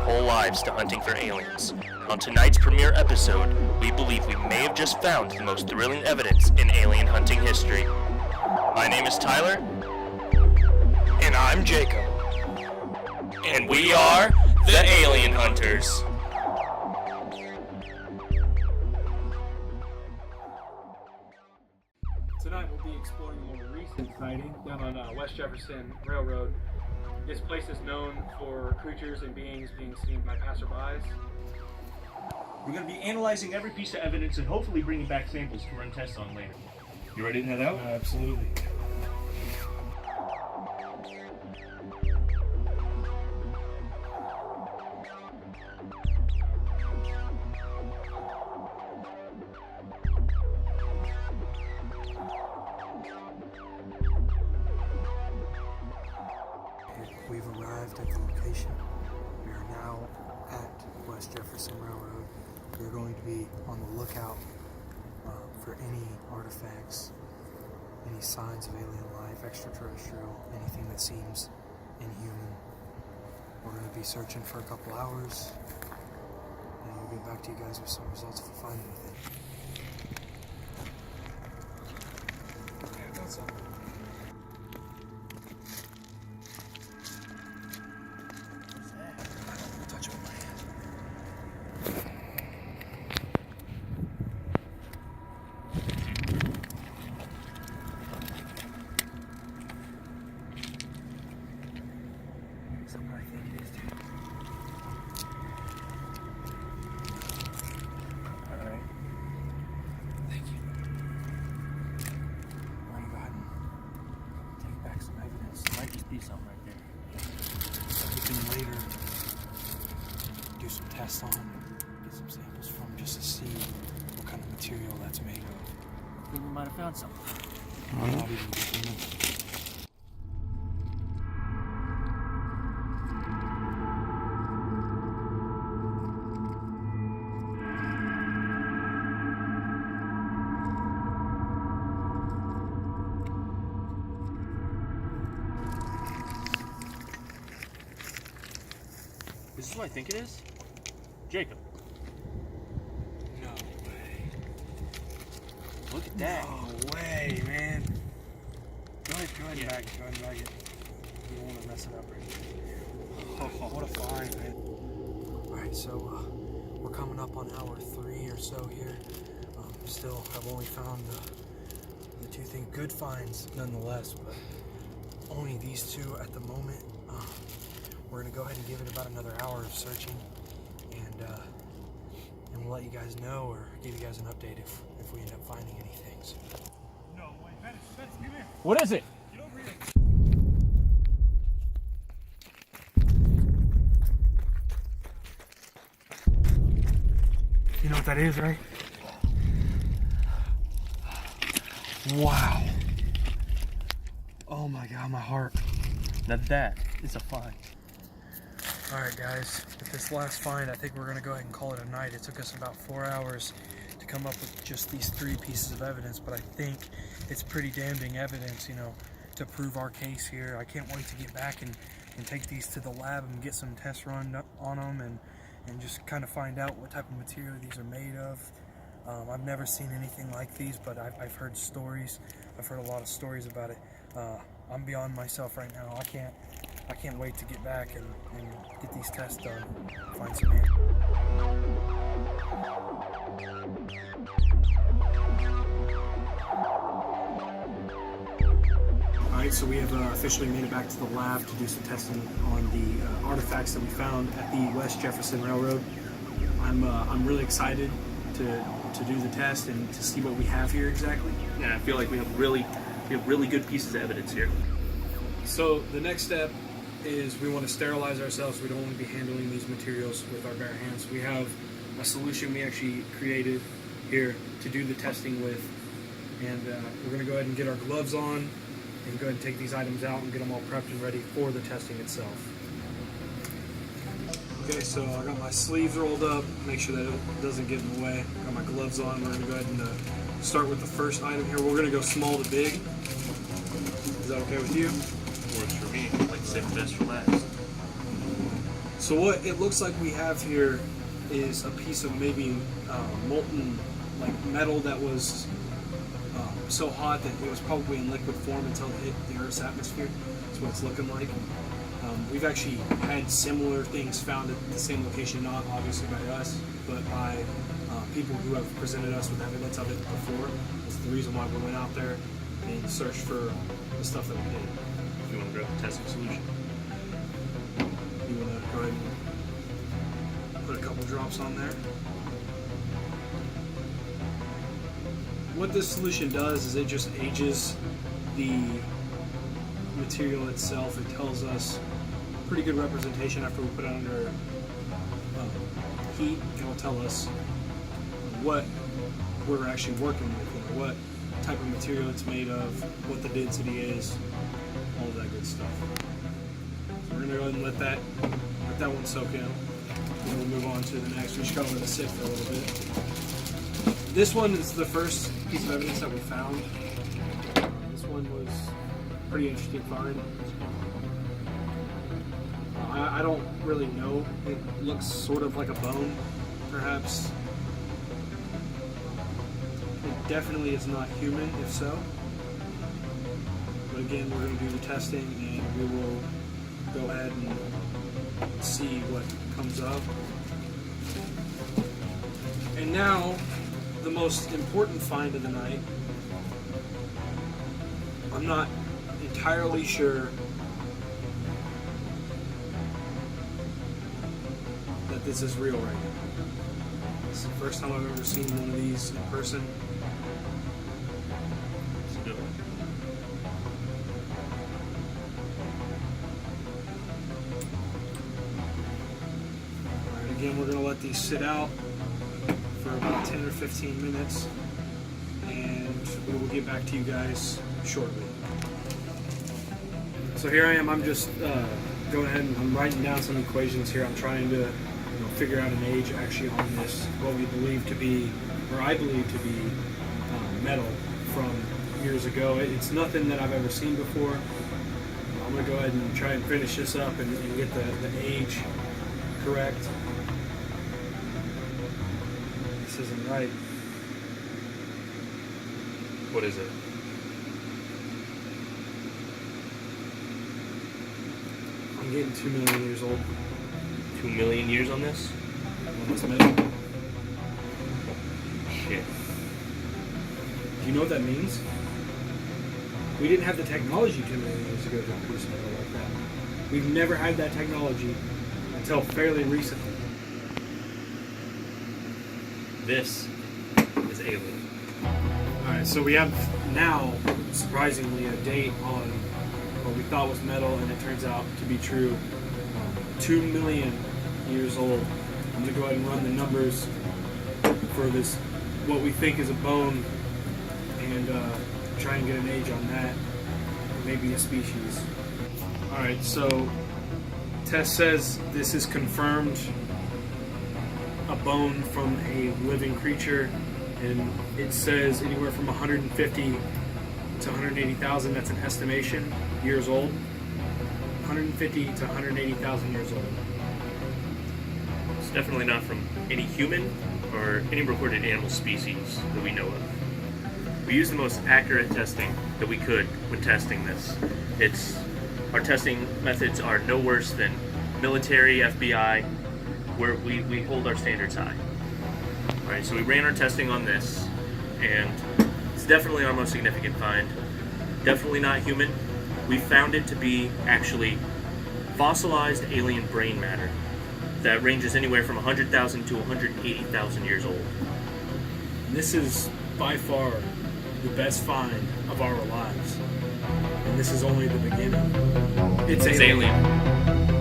whole lives to hunting for aliens. On tonight's premiere episode, we believe we may have just found the most thrilling evidence in alien hunting history. My name is Tyler. And I'm Jacob. And we are the Alien Hunters. Tonight we'll be exploring a more recent sighting down on West Jefferson Railroad. This place is known for creatures and beings being seen by passerbys. We're going to be analyzing every piece of evidence and hopefully bringing back samples to run tests on later. You ready to head out? Absolutely. We've arrived at the location. We are now at West Jefferson Railroad. We're going to be on the lookout for any artifacts, any signs of alien life, extraterrestrial, anything that seems inhuman. We're going to be searching for a couple hours, and we'll get back to you guys with some results if we find anything. Yeah, that's all. Be something right there. We can later do some tests on, get some samples from, just to see what kind of material that's made of. I think we might have found something. Not even getting it. This is what I think it is? Jacob. No way. Look at that. No way, man. Go ahead and bag it. You don't want to mess it up right here. Oh, what a find, man. Alright, so we're coming up on hour 3 or so here. Still have only found the two things, good finds nonetheless, but only these two at the moment. We're gonna go ahead and give it about another hour of searching, and we'll let you guys know or give you guys an update if we end up finding anything. So. No way. Venice, come here. What is it? Get over here. You know what that is, right? Wow. Oh my God, my heart. Now that is a find. Alright guys, with this last find, I think we're going to go ahead and call it a night. It took us about 4 hours to come up with just these 3 pieces of evidence, but I think it's pretty damning evidence, you know, to prove our case here. I can't wait to get back and take these to the lab and get some tests run on them and just kind of find out what type of material these are made of. I've never seen anything like these, but I've heard stories. I've heard a lot of stories about it. I'm beyond myself right now. I can't wait to get back and get these tests done, find some answers. Alright, so we have officially made it back to the lab to do some testing on the artifacts that we found at the West Jefferson Railroad. I'm really excited to do the test and to see what we have here exactly. Yeah, I feel like we have really good pieces of evidence here. So the next step is we want to sterilize ourselves. We don't want to be handling these materials with our bare hands. We have a solution we actually created here to do the testing with, and we're going to go ahead and get our gloves on and go ahead and take these items out and get them all prepped and ready for the testing itself. Okay, so I got my sleeves rolled up, make sure that it doesn't get in the way. Got my gloves on. We're going to go ahead and start with the first item here. We're going to go small to big. Is that okay with you? Works for me. Like save the best for last. So what it looks like we have here is a piece of maybe molten like metal that was so hot that it was probably in liquid form until it hit the Earth's atmosphere. That's what it's looking like. We've actually had similar things found at the same location, not obviously by us, but by people who have presented us with evidence of it before. That's the reason why we went out there and searched for the stuff that we did. If you want to grab the testing solution. You want to go ahead and put a couple drops on there. What this solution does is it just ages the material itself. It tells us a pretty good representation after we put it under heat. It will tell us what we're actually working with, what type of material it's made of, what the density is, all of that good stuff. So we're gonna go ahead and let that one soak in. Then we'll move on to the next. We just gotta let it sit for a little bit. This one is the first piece of evidence that we found. This one was a pretty interesting find. I don't really know. It looks sort of like a bone, perhaps. It definitely is not human, if so. But again, we're going to do the testing and we will go ahead and see what comes up. And now, the most important find of the night. I'm not entirely sure that this is real right now. It's the first time I've ever seen one of these in person. It's a good one. Alright, again, we're going to let these sit out for about 10 or 15 minutes, and we will get back to you guys shortly. So here I am. I'm just going ahead and I'm writing down some equations here. I'm trying to figure out an age actually on this, what we believe to be, or I believe to be, metal from years ago. It's nothing that I've ever seen before. I'm going to go ahead and try and finish this up and get the age correct. This isn't right. What is it? I'm getting 2 million years old. 2 million years on this? On this metal. Shit. Do you know what that means? We didn't have the technology 2 million years ago to produce metal like that. We've never had that technology until fairly recently. This is alien. Alright, so we have now, surprisingly, a date on what we thought was metal, and it turns out to be true. 2 million years old. I'm going to go ahead and run the numbers for this, what we think is a bone, and try and get an age on that, or maybe a species. Alright, so test says this is confirmed a bone from a living creature, and it says anywhere from 150 to 180,000, that's an estimation, years old. 150 to 180,000 years old. It's definitely not from any human or any recorded animal species that we know of. We used the most accurate testing that we could when testing this. Our testing methods are no worse than military, FBI, where we hold our standards high. Alright, so we ran our testing on this, and it's definitely our most significant find. Definitely not human. We found it to be actually fossilized alien brain matter that ranges anywhere from 100,000 to 180,000 years old. And this is by far the best find of our lives. And this is only the beginning. It's alien.